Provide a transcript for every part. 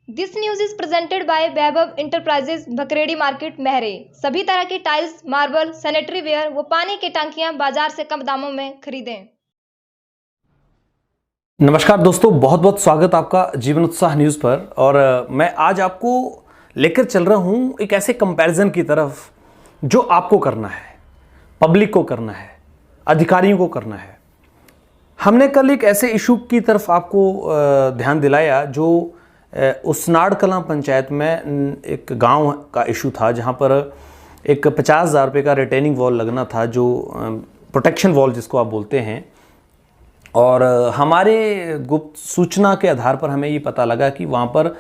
This news is presented by Vaibhav enterprises Bhakredi market Mahre. सभी तरह की टाइल्स, मार्बल, सैनिटरी वेयर व पानी की टंकियां बाजार से कम दामों में खरीदें। नमस्कार दोस्तों, बहुत बहुत स्वागत आपका जीवन उत्साह न्यूज़ पर। और मैं आज आपको लेकर चल रहा हूं एक ऐसे कंपैरिजन की तरफ जो आपको करना है, पब्लिक को करना है, अधिकारियों को करना है। हमने कल एक ऐसे इशू की तरफ आपको ध्यान दिलाया जो उसनाड़ कलां पंचायत में एक गांव का इशू था, जहां पर एक 50,000 रुपये का रिटेनिंग वॉल लगना था, जो प्रोटेक्शन वॉल जिसको आप बोलते हैं। और हमारे गुप्त सूचना के आधार पर हमें ये पता लगा कि वहाँ पर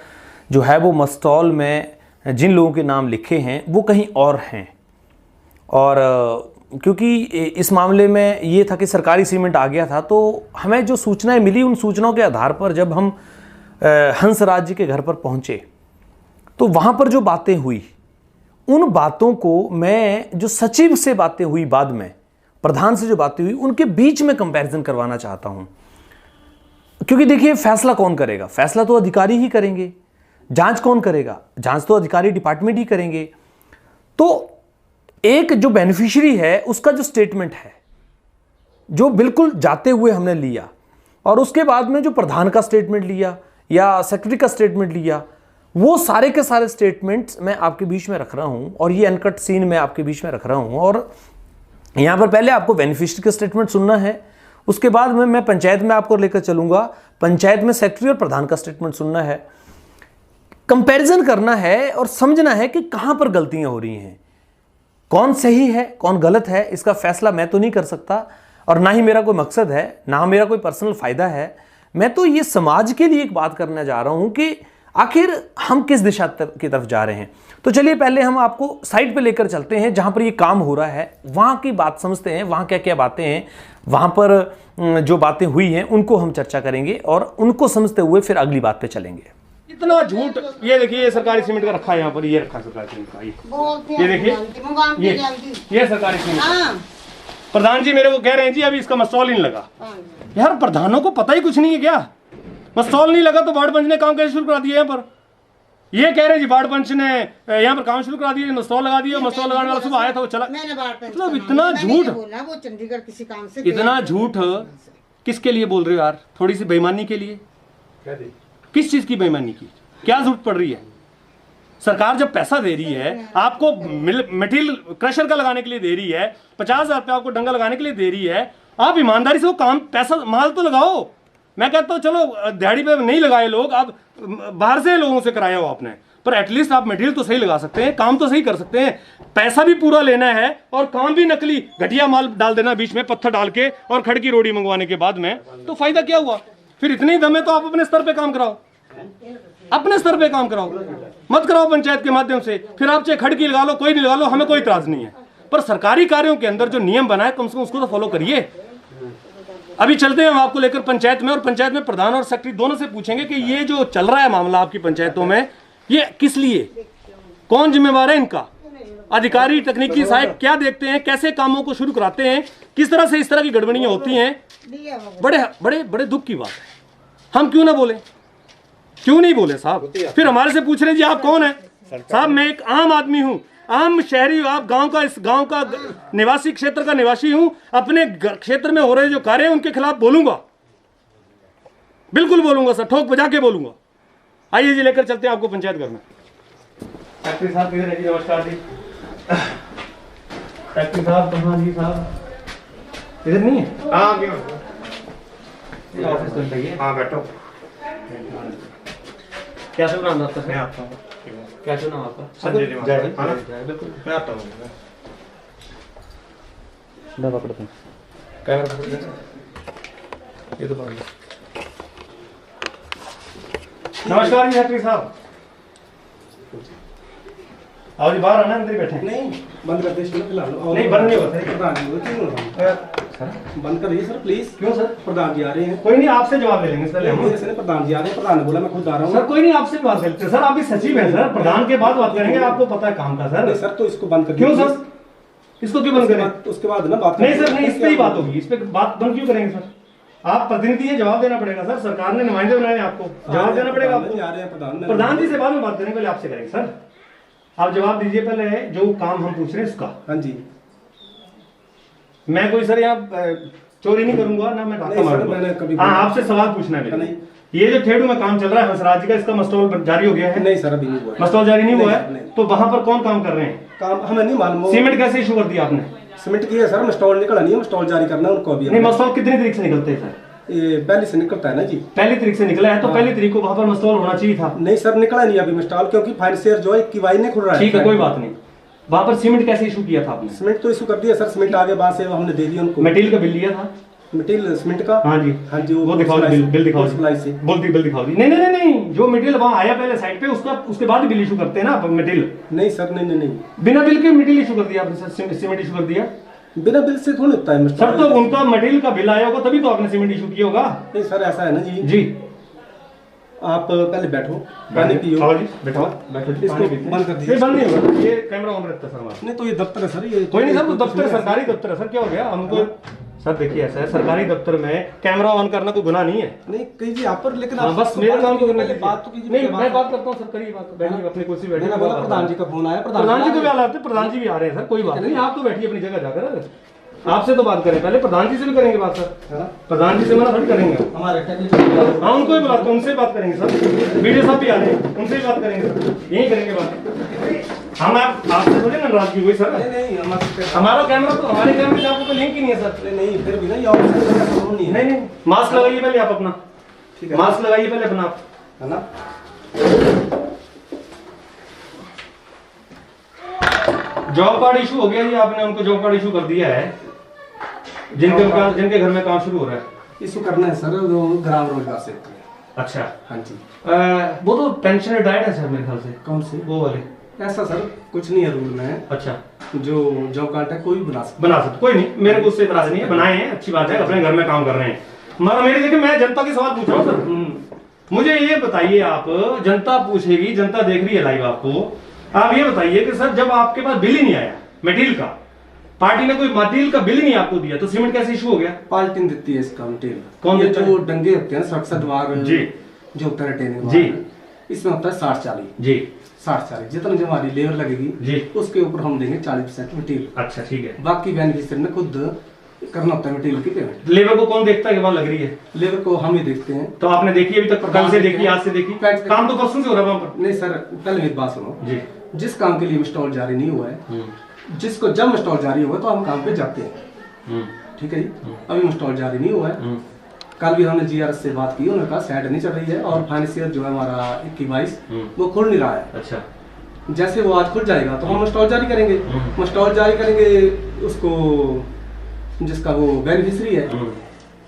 जो है वो मस्टॉल में जिन लोगों के नाम लिखे हैं वो कहीं और हैं। और क्योंकि इस मामले में ये था कि सरकारी सीमेंट आ गया था, तो हमें जो सूचनाएं मिली उन सूचनाओं के आधार पर जब हम हंसराज जी के घर पर पहुँचे तो वहाँ पर जो बातें हुई, उन बातों को मैं जो सचिव से बातें हुई, बाद में प्रधान से जो बातें हुई, उनके बीच में कंपैरिजन करवाना चाहता हूं। क्योंकि देखिए, फैसला कौन करेगा? फैसला तो अधिकारी ही करेंगे। जांच कौन करेगा? जांच तो अधिकारी डिपार्टमेंट ही करेंगे। तो एक जो बेनिफिशियरी है उसका जो स्टेटमेंट है, जो बिल्कुल जाते हुए हमने लिया, और उसके बाद में जो प्रधान का स्टेटमेंट लिया या सेक्रेटरी का स्टेटमेंट लिया, वो सारे के सारे स्टेटमेंट्स मैं आपके बीच में रख रहा हूं। और ये अनकट सीन मैं आपके बीच में रख रहा हूं। और यहाँ पर पहले आपको बेनिफिशियरी का स्टेटमेंट सुनना है, उसके बाद में मैं पंचायत में आपको लेकर चलूंगा, पंचायत में सेक्रेटरी और प्रधान का स्टेटमेंट सुनना है, कंपैरिजन करना है और समझना है कि कहाँ पर गलतियाँ हो रही हैं, कौन सही है कौन गलत है। इसका फैसला मैं तो नहीं कर सकता, और ना ही मेरा कोई मकसद है, ना मेरा कोई पर्सनल फायदा है। मैं तो ये समाज के लिए एक बात करने जा रहा हूँ कि आखिर हम किस दिशा की तरफ जा रहे हैं। तो चलिए पहले हम आपको साइड पे लेकर चलते हैं जहां पर ये काम हो रहा है, वहां की बात समझते हैं, वहां क्या क्या बातें हैं, वहां पर जो बातें हुई हैं उनको हम चर्चा करेंगे और उनको समझते हुए फिर अगली बात पे चलेंगे। इतना झूठ! ये देखिए, ये सरकारी सीमेंट का रखा है यहाँ पर, ये रखा सरकारी सीमेंट का, ये देखिए, ये सरकारी सीमेंट। प्रधान जी मेरे को कह रहे हैं जी अभी इसका मस्टॉल नहीं लगा। यार, प्रधानों को पता ही कुछ नहीं है क्या? मस्टॉल नहीं लगा तो वार्ड पंच ने काम कैसे शुरू करा दिया यहाँ पर? ये कह रहे हैं जी वार्ड पंच ने यहाँ पर काम शुरू करा दिया, मस्टॉल लगा दिया। मस्टॉल लगाने वाला सुबह आया था, वो चला। मतलब इतना झूठ, वो चंडीगढ़ किसी काम से, इतना झूठ किसके लिए बोल रहे हो यार? थोड़ी सी बेईमानी के लिए? किस चीज की बेईमानी की? क्या जरूरत पड़ रही है? सरकार जब पैसा दे रही है आपको, मटेरियल क्रशर का लगाने के लिए दे रही है, 50,000 रुपये आपको डंगा लगाने के लिए दे रही है, आप ईमानदारी से वो काम, पैसा, माल तो लगाओ। मैं कहता हूँ चलो दिहाड़ी पे नहीं लगाए लोग, आप बाहर से लोगों से कराया हो आपने, पर एटलीस्ट आप मटेरियल तो सही लगा सकते हैं, काम तो सही कर सकते हैं। पैसा भी पूरा लेना है और काम भी नकली घटिया माल डाल देना बीच में, पत्थर डाल के और खड़की रोड़ी मंगवाने के बाद में, तो फायदा क्या हुआ? फिर इतनी दम है तो आप अपने स्तर पे काम कराओ, अपने स्तर पे काम कराओ, मत कराओ पंचायत के माध्यम से। फिर आप चाहे खड़की लगा लो, कोई नहीं लगा लो, हमें कोई इतराज नहीं है, पर सरकारी कार्यों के अंदर जो नियम बना है कम से कम उसको तो फॉलो करिए। अभी चलते हैं हम आपको लेकर पंचायत में, और पंचायत में प्रधान और सेक्रेटरी दोनों से पूछेंगे कि ये जो चल रहा है मामला आपकी पंचायतों में, ये किस लिए, कौन जिम्मेवार है इनका? अधिकारी, तकनीकी सहायक क्या देखते हैं, कैसे कामों को शुरू कराते हैं, किस तरह से इस तरह की गड़बड़ियां होती हैं? बड़े बड़े बड़े दुख की बात है। हम क्यों ना बोले? क्यों नहीं बोले साहब? फिर हमारे से पूछ रहे जी आप कौन है? साहब मैं एक आम आदमी हूं, आम शहरी। आप गांव का, इस गांव का निवासी, क्षेत्र का निवासी हूं। अपने क्षेत्र में हो रहे जो कार्य हैं उनके खिलाफ बोलूंगा, बिल्कुल बोलूंगा सर, ठोक बजा के बोलूंगा। आइए जी, लेकर चलते हैं आपको पंचायत घर में। सेक्रेटरी साहब किधर है जी? नमस्कार जी। सेक्रेटरी साहब कहाँ जी? साहब इधर नहीं है? हाँ ऑफिस में चाहिए। हाँ बैठो। क्या शुभ नाम आपका? मैं आता हूँ। क्या शुभ नाम आपका? संजय जी। बिल्कुल मैं आता हूँ। दवा पकड़ते हैं, कैमरा पकड़ते हैं, ये तो पकड़ लो। नमस्कार जी सेक्रेटरी साहब। आओ जी, बाहर आना, अंदर ही बैठे। नहीं बंद कर दे, फिलहाल नहीं बंद नहीं होता। बंद करिए सर प्लीज। क्यों सर? प्रधान जी आ रहे हैं। कोई नहीं, आपसे जवाब ले लेंगे पहले हम। प्रधान जी आ रहे हैं, प्रधान ने बोला मैं खुद आ रहा हूँ। सर कोई नहीं, आपसे बात करते हैं। सर आप भी सचिव हैं सर, प्रधान के बाद बात करेंगे, आपको पता है काम का। सर सर तो इसको बंद कर। क्यों सर? इसको क्यों बंद करें? उसके बाद ना बात नहीं सर, नहीं इस पे ही बात होगी। इस पे बात बंद क्यों करेंगे सर? आप प्रतिनिधि हैं, जवाब देना पड़ेगा सर। सरकार ने नुमाइंदे बनाए आपको, जवाब देना पड़ेगा आपको। प्रधान जी से बाद में बात करेंगे, पहले आपसे करेंगे सर। आप जवाब दीजिए पहले जो काम हम पूछ रहे हैं उसका। हाँ जी, मैं कोई सर यहाँ चोरी नहीं करूंगा ना, मैं डाका मारूंगा। हाँ, आपसे सवाल पूछना है मेरे। ये जो ठेडू में काम चल रहा है हंसराज का, इसका मस्टॉल जारी हो गया है? नहीं सर, अभी नहीं हुआ है। मस्टॉल जारी नहीं हुआ है, तो वहां पर कौन काम कर रहे हैं? काम हमें नहीं मालूम। सीमेंट कैसे इशू कर दिया आपने? सीमेंट की है सर, मस्टॉल निकला नहीं है, मस्टॉल जारी करना है उनको अभी। नहीं, मस्टॉल कितनी तारीख से निकलते हैं सर? ये पहले से निकलता है ना जी। पहली तारीख से निकला है, तो पहली तारीख को वहां पर मस्टॉल होना चाहिए था। नहीं सर, निकला नहीं अभी मस्टॉल, क्योंकि फाइनेंशियर जो है किवाई नहीं खुल रहा है। ठीक है, कोई बात नहीं। वहां पर सीमेंट कैसे इशू किया था आपने? सीमेंट तो इशू कर दिया सर, सीमेंट आगे बाद से हमने दे दिया उनको। मटेरियल का बिल लिया था? मटेरियल सीमेंट का? हाँ जी, हाँ जी, वो दिखाओ, बिल दिखाओ, सप्लाई से बोलती बिल दिखाओ दी। नहीं नहीं नहीं, जो मटेरियल वहां आया पहले साइड पे, उसका उसके बाद बिल इशू करते हैं ना मटेरियल। नहीं सर, नहीं नहीं नहीं, बिना बिल के मटेरियल इशू कर दिया आपने सर? सीमेंट इशू कर दिया बिना बिल से थोड़ी होता है सर? तो उनका मटेरियल का बिल आया होगा तभी तो आपने सीमेंट इशू किया होगा। नहीं सर, ऐसा है ना जी। जी, आप पहले बैठो, पानी पियो। आओ जी, बैठो बैठो जी, इसको पानी पीते हैं। बंद कर दीजिए। ये बंद नहीं होगा, ये कैमरा ऑन रहता है सर हमारा। नहीं तो ये दफ्तर है सर, ये कोई नहीं सर, वो दफ्तर सरकारी दफ्तर है सर, क्या हो गया हमको? सर देखिए ऐसा है, सरकारी दफ्तर में कैमरा ऑन करना कोई गुनाह नहीं है। नहीं कीजिए आप पर, लेकिन हाँ, आप बस मेरे काम को करने दीजिए। बात तो कीजिए। नहीं, मैं बात करता हूँ सर, करिए बात, बैठिए अपनी कुर्सी पे बैठिए। मैंने बोला प्रधान जी का फोन आया, प्रधान जी को भी आते, प्रधान जी भी आ रहे हैं सर, कोई बात नहीं, आप तो बैठिए अपनी जगह जाकर। आपसे तो बात करें पहले, प्रधान जी से भी करेंगे बात सर। प्रधान जी से मना थोड़ी करेंगे हमारे टेक्निकल। हाँ, उनको भी बात, उनसे बात करेंगे सर। वीडियो साहब भी आ रहे हैं, उनसे भी बात करेंगे सर, यही करेंगे बात। हम आपसे थोड़ी नाराजगी हुई सर। नहीं, हमारा कैमरा तो, हमारे कैमरे से आपको कोई लिंक ही नहीं है सर। नहीं, फिर भी ना ये ऑप्शन नहीं है। नहीं नहीं, मास्क लगाइए पहले आप अपना, ठीक है, मास्क लगाइए पहले अपना आप, है ना। जॉब कार्ड इशू हो गया जी, आपने उनको जॉब कार्ड इशू कर दिया है, जिनके घर में काम शुरू हो रहा है। इशू करना है सर, वो ग्राम रोजगार से। अच्छा, हाँ जी। वो तो पेंशन रिटायर्ड है सर मेरे ख्याल से। कौन से? वो वाले? ऐसा सर कुछ नहीं है रूल में। अच्छा, जो जॉब कार्ड है कोई भी बना सकता। बना सकते, कोई नहीं, मेरे को उससे इतराज नहीं है, बनाए हैं, अच्छी बात है, अपने घर में काम कर रहे हैं। मगर मेरे देखिए, मैं जनता के सवाल पूछ रहा हूँ सर। मुझे ये बताइए, आप, जनता पूछेगी, जनता देख रही है लाइव आपको, आप ये बताइए कि सर जब आपके पास बिल ही नहीं आया मटेरियल का, पार्टी ने कोई मटेरियल का बिल ही नहीं आपको दिया, तो सीमेंट कैसे इशू हो गया? पार्टी ने देती है इसका मटेरियल। कौन ये देता जो डंगे होते हैं सुरक्षा द्वार जी, जो होता है रिटेनिंग जी, इसमें होता है 60-40 जी, 60-40 जितना जो हमारी लेबर लगेगी जी, उसके ऊपर हम देंगे 40% मटेरियल। अच्छा ठीक है। बाकी बेनिफिशियरी ने खुद करना होता है मटेरियल की पेमेंट। लेबर को कौन देखता है कि वहां लग रही है? लेबर को हम ही देखते हैं। तो आपने देखी अभी तक? कल से देखी, आज से देखी? काम तो परसों से हो रहा है वहां पर। नहीं सर, पहले मेरी बात सुनो जी। जिस काम के लिए स्टॉल जारी नहीं हुआ है, जिसको जब स्टॉल जारी होगा तो हम काम पे जाते हैं, ठीक है जी। अभी स्टॉल जारी नहीं हुआ है। कल भी हमने जीआरएस से बात की, उन्होंने कहा साइड नहीं चल रही है, और फाइनेंशियर जो है हमारा 21 वो खुल नहीं रहा है। अच्छा, जैसे वो आज खुल जाएगा तो हम स्टॉल जारी करेंगे। स्टॉल जारी करेंगे, उसको जिसका वो बेनिफिशियरी है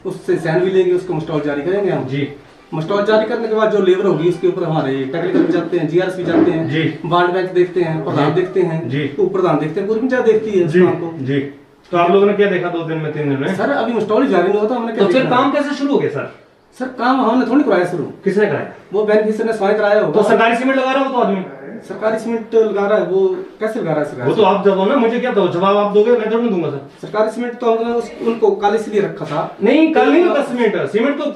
उससे साइन भी लेंगे, उसको स्टॉल जारी करेंगे हम जी। स्टॉल जारी करने के बाद जो लेबर होगी उसके ऊपर हमारे टेक्निकल भी जाते हैं, जीआरएस भी जाते हैं जी, वार्ड बैंक देखते हैं, प्रधान देखते हैं जी, प्रधान देखते हैं, पूरी पंचायत देखती है जी, काम को। जी। तो आप लोगों ने क्या देखा 2 दिन में, 3 दिन में? सर अभी स्टॉल जारी नहीं होता, हमने क्या तो फिर देखना? काम कैसे शुरू हो गया सर? सर काम हमने थोड़ी कराया शुरू, किसने कराया? वो बेनिफिशियरी ने स्वयं कराया होगा। तो सरकारी सीमेंट लगा रहा हो तो आदमी, सरकारी सीमेंट लगा रहा है, वो कैसे लगा रहा है? वो तो आप दो ना, मुझे क्या दो जवाब आप दोगे, मैं थोड़ी दूंगा सर। सरकारी सीमेंट तो हमने उनको कल इसलिए रखा था। नहीं, कल नहीं होता सीमेंट, सीमेंट तो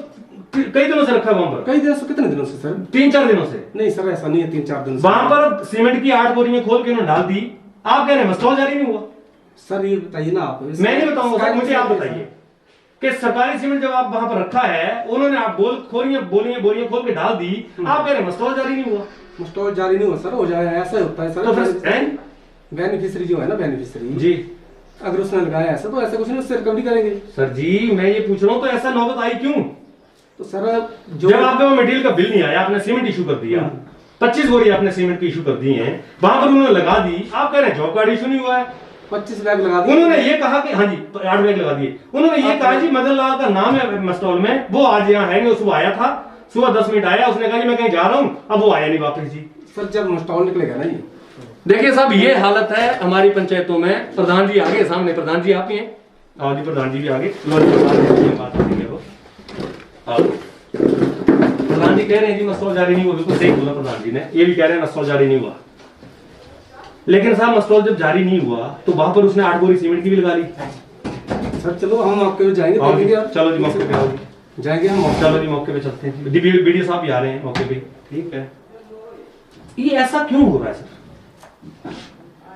कई दिनों से रखा है वहां पर। कई दिनों से? कितने दिनों से सर? 3-4 दिनों से। नहीं सर ऐसा नहीं है, 3-4 दिन से। वहां पर सीमेंट की 8 बोरियां खोल के उन्होंने डाल दी, आप कह रहे हैं स्टॉल जारी नहीं हुआ? सर ये बताइए ना आप। मैं नहीं बताऊंगा सर, मुझे आप बताइए कि सरकारी सीमेंट जब आप वहां पर रखा है, उन्होंने आप बोरियां खोल के डाल दी, आप कह रहे हैं स्टॉल जारी नहीं हुआ? स्टॉल जारी नहीं हुआ सर, हो जाए ऐसा होता है सर। तो फिर बेनिफिशियरी जो है ना, बेनिफिशियरी जी, अगर उसने लगाया ऐसा तो ऐसा कुछ नहीं, उससे रिकवरी करेंगे। सर जी मैं ये पूछ रहा हूँ, तो ऐसा नौबत आई क्यों? तो सर जो जब आपके वो मटेरियल का बिल नहीं आया, आपने सीमेंट इशू कर दिया, 25 बोरी आपने सीमेंट की इशू कर दी है, वहां पर उन्होंने लगा दी, आप कह रहे हैं जॉब कार्ड इशू नहीं हुआ है? 25 बैग लगा दिए उन्होंने ये कहा कि हाँ जी 8 बैग लगा दिए, उन्होंने ये कहा जी मदन लाल का नाम है स्टॉल में, वो आज यहाँ है, सुबह आया था, सुबह 10 मिनट आया, उसने कहा जी मैं कहीं जा रहा हूँ, अब वो आया नहीं वापस जी। सर जब स्टॉल निकलेगा ना ये देखिए साहब, ये हालत है हमारी पंचायतों में। प्रधान जी आगे, सामने प्रधान जी आप ही हैं, आओ जी प्रधान जी भी आगे, लो जी प्रधान जी बात करेंगे वो। प्रधान जी कह रहे हैं जी मस्टॉल जारी नहीं हुआ, बिल्कुल सही बोला प्रधान जी ने, ये भी कह रहे हैं मस्टॉल जारी नहीं हुआ। लेकिन साहब मस्टॉल जब जारी नहीं हुआ तो वहां पर उसने 8 बोरी सीमेंट की भी लगा ली। सर चलो हम आपके जाएंगे, चलो जी मौके पे आओ जी। जाएंगे हम मौके चलो जी मौके पे चलते हैं। वीडियो साहब भी आ रहे हैं मौके पे। ठीक है, ये ऐसा क्यों हो रहा है सर?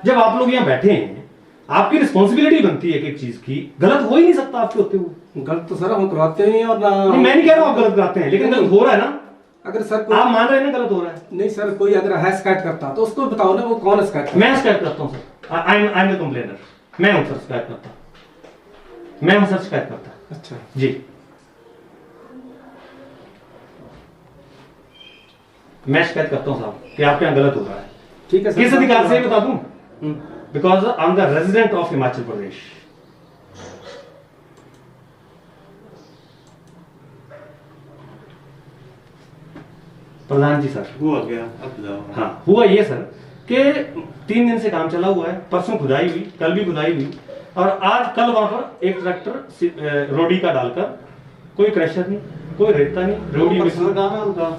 जब आप लोग यहाँ बैठे हैं, आपकी रिस्पॉन्सिबिलिटी बनती है कि एक चीज की, गलत हो ही नहीं सकता आपके होते हुए। गलत तो सर हम करवाते नहीं और ना नहीं, मैं नहीं कह रहा हूँ आप गलत कराते हैं, लेकिन गलत हो रहा है ना। अगर सर आप मान रहे हैं ना गलत हो रहा है। नहीं सर, कोई अगर है शिकायत करता तो उसको बताओ ना, वो कौन शिकायत करता? मैं शिकायत करता हूँ sir, I am the complainer. मैं हूँ सर शिकायत करता, मैं हूँ सर शिकायत करता। अच्छा जी, मैं शिकायत करता हूँ साहब कि आपके यहाँ गलत हो रहा है। ठीक है सर। किस अधिकार से बता दूं? Because I am the resident of Himachal Pradesh. प्रधान जी सर, हुआ क्या? अब बताओ। हाँ हुआ ये सर कि 3 दिन से काम चला हुआ है। परसों खुदाई हुई, कल भी खुदाई हुई, और आज कल वहां पर एक ट्रैक्टर रोडी का डालकर, कोई क्रशर नहीं, कोई रेता नहीं, रोडी पर्सनल काम है उनका।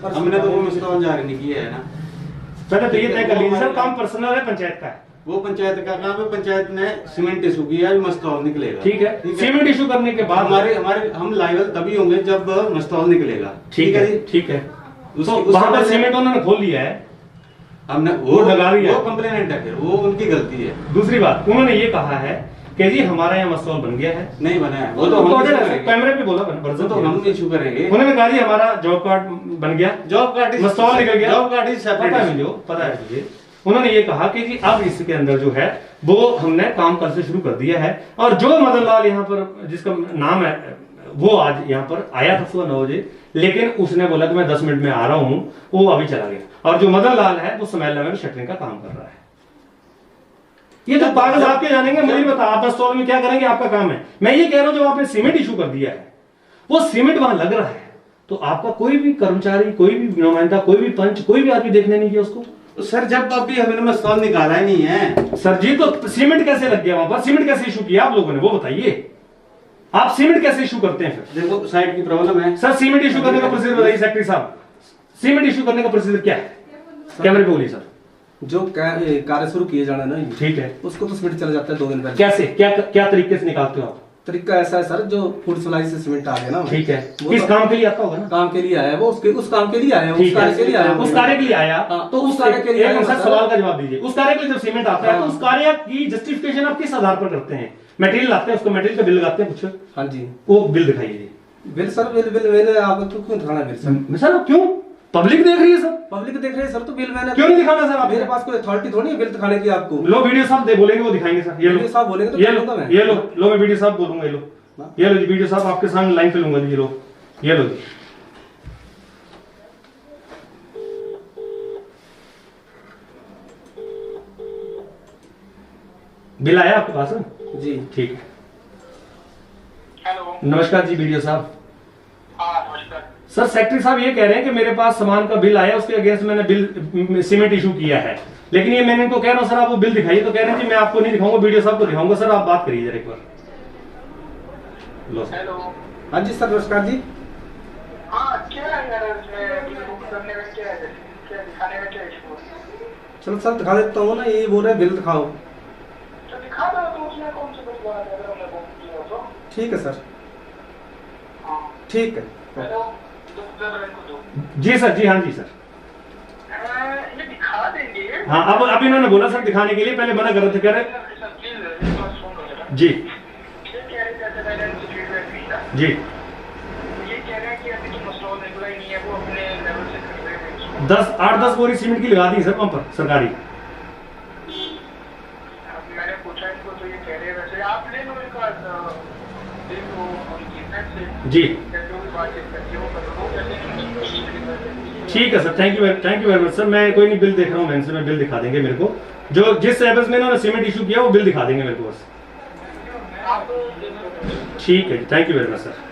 हमने तो वो इंस्टॉल जारी नहीं किया है ना। पहले तो ये तय कर लीजिए सर, काम पर्सनल है, पंचायत का है। वो पंचायत का काम है, पंचायत ने सीमेंट इशू किया है, मस्टॉल निकलेगा। ठीक है, सीमेंट इशू करने के बाद हमारे हम लाइबल तभी होंगे जब मस्टॉल निकलेगा। ठीक है, ठीक है। तो वहां पर सीमेंट उन्होंने खोल लिया है, हमने वो लगा रही है। वो कंप्लेनेंट है, फिर वो उनकी गलती है। दूसरी बात, उन्होंने ये कहा है कि जी हमारा यहाँ मस्टॉल बन गया है। नहीं बना है, वो तो कैमरे पे बोला, वो तो हम इशू करेंगे। उन्होंने कहा जी हमारा जॉब कार्ड बन गया, जॉब कार्ड मस्टॉल निकल गया, जॉब कार्ड इज पता है मुझे, पता है मुझे। उन्होंने ये कहा कि जी अब इसके अंदर जो है वो हमने काम कल से शुरू कर दिया है, और जो मदन लाल यहाँ पर जिसका नाम है वो आज यहाँ पर आया था सुबह 9 बजे, लेकिन उसने बोला कि मैं 10 मिनट में आ रहा हूं, वो अभी चला गया। और जो मदन लाल है वो स्मैला में शटरिंग का काम कर रहा है। ये तो पागल आपके जानेंगे, मुझे बता आप मस्टॉल में क्या करेंगे, आपका काम है। मैं ये कह रहा हूं जो आपने सीमेंट इशू कर दिया है, वो सीमेंट वहां लग रहा है, तो आपका कोई भी कर्मचारी, कोई भी नुमाइंदा, कोई भी पंच, कोई भी आदमी देखने नहीं गया उसको। सर जब अभी हमने मस्टॉल निकाला ही नहीं है। सर जी तो सीमेंट कैसे लग गया वहां पर, सीमेंट कैसे इशू किया आप लोगों ने, वो बताइए। आप सीमेंट कैसे इशू करते हैं फिर? देखो साइड की प्रॉब्लम है सर सीमेंट इशू करने का प्रोसीजर बताइए सेक्रेटरी साहब, सीमेंट इशू करने का प्रोसीजर क्या है? कैमरे पे बोलिए सर। जो कार्य शुरू किए जाना ना, ठीक है, उसको तो सीमेंट चला जाता है 2 दिन पहले। कैसे, क्या तरीके से निकालते हो आप? तरीका ऐसा है सर, जो फूड सप्लाई से सीमेंट आ गया ना, ठीक है, वो किस तो काम के लिए आता होगा ना? काम के लिए आया है वो, उस काम के लिए आया है, उस ठीक कार्य के लिए आया है, है। उस कार्य के लिए आया, हाँ, तो उस कार्य के लिए सवाल का जवाब दीजिए। उस कार्य के लिए जब सीमेंट आता है तो उस कार्य की जस्टिफिकेशन आप किस आधार पर करते हैं? मटेरियल लाते हैं, उसको मटेरियल का बिल लगाते हैं कुछ? हाँ जी, वो बिल दिखाइए। बिल सर, बिल मैंने आपको क्यों दिखाना बिल सर? सर क्यों? पब्लिक देख रही है सर। पब्लिक देख रही है सर, तो बिल मैंने क्यों नहीं दिखाना सर आप? मेरे पास कोई अथॉरिटी थोड़ी है बिल दिखाने की आपको। लो वीडियो साहब दे बोलेंगे वो दिखाएंगे सर। ये लो वीडियो साहब बोलेंगे तो ये लो, बोलूंगा मैं। ये लो मैं वीडियो साहब बोलूंगा। ये लो, ये लो जी वीडियो साहब आपके सामने लाइन पे लूंगा। ये लो, ये लो जी। बिल आया आपके पास? जी ठीक है। हेलो, नमस्कार जी वीडियो साहब। हाँ नमस्कार। सर सेक्रेटरी साहब ये कह रहे हैं कि मेरे पास सामान का बिल आया, उसके अगेंस्ट मैंने बिल सीमेंट इशू किया है, लेकिन ये मैंने इनको कह रहा हूँ सर आप वो बिल दिखाइए, तो कह रहे हैं जी मैं आपको नहीं दिखाऊंगा, वीडियो साहब को दिखाऊंगा। सर आप बात करिए जरा एक बार। लो सर। हेलो, हाँ जी सर, नमस्कार जी। हाँ क्या है यार, इसमें बिल बुक करने में क्या है, क्या दिखाने में क्या इशू है? चलो सर दिखा देता हूँ ना, ये बोल रहे हैं बिल दिखाओ। तो दिखा दो, तो उसमें कौन सा बिल बना है अगर हमने बुक किया तो? ठीक है सर, हाँ। ठीक है। हेलो, तो जरा इनको दो। जी सर, जी हाँ जी सर। ये दिखा देंगे। हाँ अब इन्होंने बोला सर दिखाने के लिए, पहले मना कर रहे थे, कह रहे सर प्लीज एक बार सुन लो जरा। जी ये कह रहे थे मैंने इनसे फीडबैक दिया, जी। ये कह रहे हैं कि अभी तो मस्टॉल निकला ही नहीं है, वो अपने लेवल से कर रहे हैं इसको। 8-10 बोरी सीमेंट की लगा दी सर वहां पर सरकारी। अब मैंने पूछा इनको तो ये कह रहे हैं, वैसे आप ले लो इनका बिल वो उनकी साइड से जी जो भी बातचीत करती है वो कर लो, जैसे ठीक है sir, thank you very much sir. मैं कोई नहीं बिल देख रहा हूँ, मैं इनसे मैं बिल दिखा देंगे मेरे को, जो जिस एवज में इन्होंने सीमेंट इशू किया वो बिल दिखा देंगे मेरे को बस। आप ठीक है, thank you very much sir.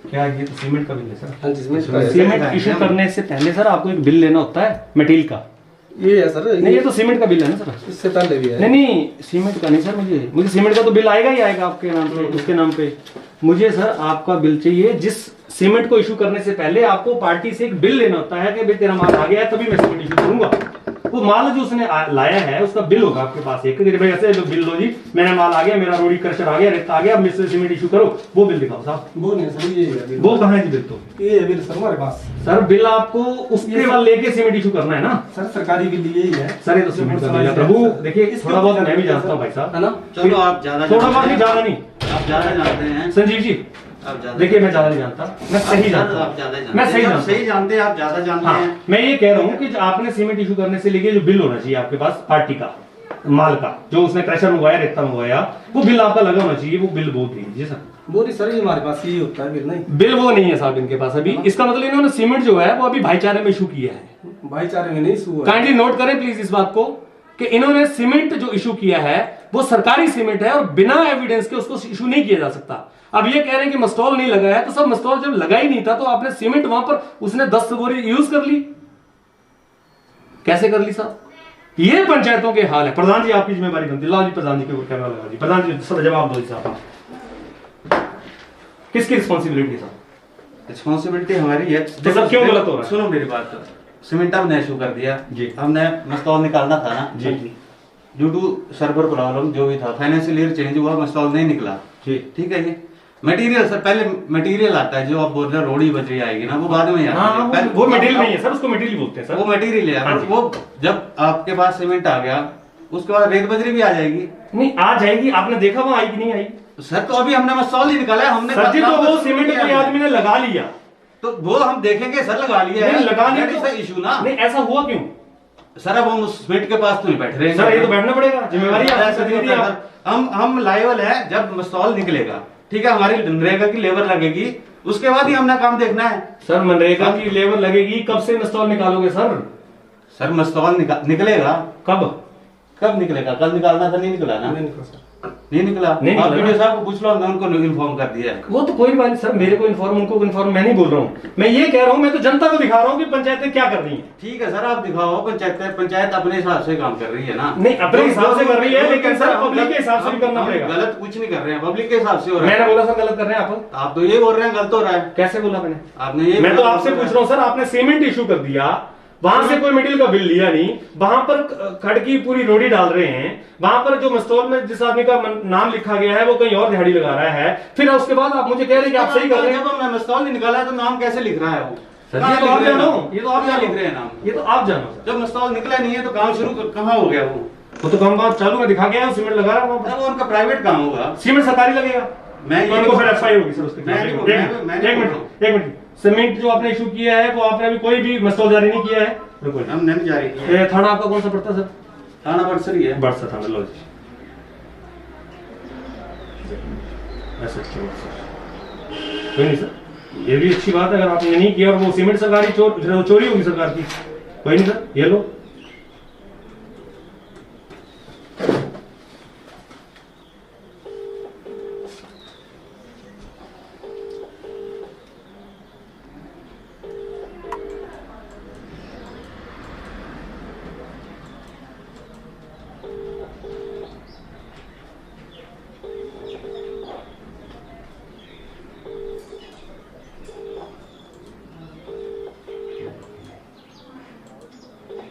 क्या ये तो सीमेंट का बिल है सर? हाँ जी, सीमेंट का है। सीमेंट इशू करने से पहले सर आपको एक बिल लेना होता है मटेरियल का। ये है सर, नहीं, ये तो सीमेंट का बिल है ना सर? इससे पहले भी है। नहीं नहीं, सीमेंट का नहीं सर, मुझे सीमेंट का तो बिल आएगा ही आएगा आपके नाम पे, उसके नाम पे। मुझे सर आपका बिल चाहिए जिस सीमेंट को इशू करने से पहले आपको पार्टी से एक बिल लेना होता है कि भाई तेरा माल आ गया है तभी मैं सीमेंट इशू करूंगा। वो माल जो उसने लाया है उसका बिल होगा आपके पास एक, भाई ऐसे जो बिल लो जी, मेरा माल आ गया, मेरा रोडी क्रशर आ गया, रेता आ गया, अब मुझसे सीमेंट इशू करो, वो बिल दिखाओ साहब। वो नहीं सर, ये है बिल। वो कहाँ है जी बिल? तो ये है बिल सर हमारे पास। सर बिल आपको उसके बाद लेके सीमेंट इशू करना है ना सर, सरकारी बिल यही है सर। ये तो सीमेंट का बिल है प्रभु। देखिए थोड़ा बहुत मैं भी जानता हूँ भाई साहब, है ना। चलो आप ज्यादा थोड़ा बहुत नहीं, ज्यादा नहीं। आप ज्यादा जानते हैं। संजीव जी आप ज्यादा देखिए मैं ज्यादा नहीं जानता, मैं सही जानता आप हूँ, ज्यादा जानते मैं सही हैं। जानता सही जानते हैं, आप ज्यादा जानते हाँ, हैं। मैं ये कह रहा हूँ कि जो आपने सीमेंट इशू करने से लेके जो बिल होना चाहिए आपके पास पार्टी का माल का, जो उसने क्रशर मंगवाया, रेता मंगवाया, वो बिल आपका लगा होना चाहिए। वो बिल बोल दीजिए सर। वो नहीं सर, ये हमारे पास यही होता है बिल। नहीं, बिल वो नहीं है साहब इनके पास अभी। इसका मतलब इन्होंने सीमेंट जो है वो अभी भाईचारे में इशू किया है। भाईचारे में नहीं हुआ। काइंडली नोट करें प्लीज इस बात को कि इन्होंने सीमेंट जो इशू किया है वो सरकारी सीमेंट है और बिना एविडेंस के उसको इशू नहीं किया जा सकता। अब ये कह रहे हैं कि मस्टॉल नहीं लगाया, तो सब मस्टॉल जब लगा ही नहीं था तो आपने सीमेंट वहां पर उसने 10 बोरी यूज कर ली, कैसे कर ली साहब? ये पंचायतों के हाल है। प्रधान जी आपकी जिम्मेदारी बनती है। लाओ जी प्रधान जी के ऊपर कैमरा लगा जी। प्रधान जी सब जवाब दो साहब, किसकी रिस्पॉन्सिबिलिटी साहब? रिस्पॉन्सिबिलिटी हमारी है। तो सब क्यों गलत हो रहा है? सुनो मेरी बात, सीमेंट हमने इशू कर दिया जी। हमने मस्टॉल निकालना था ना जी ड्यू टू सर्वर प्रॉब्लम जो भी था, फाइनेंशियल ईयर चेंज हुआ, मस्टॉल नहीं निकला जी। ठीक है। ये मटेरियल सर, पहले मटेरियल आता है जो आप बोल रहे हो रोड़ी बजरी आएगी ना, वो बाद में आता हाँ, है। वो मटेरियल नहीं है सर, उसको मटेरियल बोलते हैं सर। वो मटेरियल है हाँ और जी। वो जब आपके पास सीमेंट आ गया उसके बाद रेत बजरी भी आ जाएगी। नहीं आ जाएगी, आपने देखा वहां आई कि नहीं आई? सर तो अभी हमने मस्टॉल ही निकाला है, हमने सर जी तो वो सीमेंट किया कोई है। आदमी ने लगा लिया। तो वो हम देखेंगे सर, लगा लिया नहीं लगा लिया तो इशू ना। नहीं, ऐसा हुआ क्यों सर अब हम उस सीमेंट के पास तो नहीं बैठ रहे हैं। सर? ये तो बैठना पड़ेगा, जिम्मेवारी है ऐसा नहीं होता सर। हम लायबल है जब मस्टॉल निकलेगा, ठीक है, हमारी मनरेगा की लेबर लगेगी, उसके बाद ही हमने काम देखना है। सर मनरेगा की लेबर लगेगी, कब से मस्टॉल निकालोगे सर? सर मस्टॉल निकलेगा कब निकलेगा? कल निकालना था, नहीं निकला ना? नहीं निकला सर। नहीं निकला। नहीं आप निकला। वीडियो साहब को पूछ लो, हमने उनको इन्फॉर्म कर दिया है। वो तो कोई बात नहीं सर, मेरे को इन्फॉर्म उनको इन्फॉर्म मैं नहीं बोल रहा हूँ। मैं ये कह रहा हूँ, मैं तो जनता को दिखा रहा हूँ कि पंचायतें क्या कर रही हैं। ठीक है सर, आप दिखाओ। पंचायत अपने हिसाब से काम कर रही है ना। नहीं अपने हिसाब से कर रही है, लेकिन सर पब्लिक के हिसाब से भी करना हम पड़ेगा। गलत कुछ नहीं कर रहे हैं, पब्लिक के हिसाब से हो रहा है। मैंने बोला सर गलत कर रहे हैं आप? आप तो ये बोल रहे हैं गलत हो रहा है। कैसे बोला मैंने? आपने ये मैं तो आपसे पूछ रहा हूँ सर, आपने सीमेंट इशू कर दिया, वहां से कोई मटेरियल का बिल लिया नहीं, वहां पर खड़ की पूरी रोडी डाल रहे हैं, वहां पर जो मस्टॉल में जिस आदमी का नाम लिखा गया है वो कहीं और दिहाड़ी लगा रहा है, फिर उसके बाद आप मुझे कह रहे हैं कि आप सही कर रहे हैं। जब हमने मस्टॉल नहीं निकाला है तो नाम कैसे लिख रहा है वो? सर ये तो आप जानो, ये तो आप क्या जानो लिख रहे हैं नाम? ये तो आप जानो सर। जब मस्टॉल निकला नहीं है तो काम शुरू कहाँ हो गया वो? वो तो काम बात चालू में दिखा गया है, सीमेंट लगा रहा हूँ। वो उनका प्राइवेट काम होगा। सीमेंट सरकारी लगेगा, मैं तो उनको फिर एफआई होगी सर उसके खिलाफ। एक मिनट, सीमेंट जो आपने इशू किया है वो आपने अभी कोई भी मस्टॉल जारी नहीं किया है? बिल्कुल। हमने नहीं जारी किया। थाना आपका कौन सा पड़ता है सर? थाना बड़सरी है। बड़सा थाना, लो जी। कोई नहीं सर, ये भी अच्छी बात है अगर आपने नहीं किया और वो सीमेंट सरकारी चोरी होगी सरकार की। कोई नहीं सर, ये लो।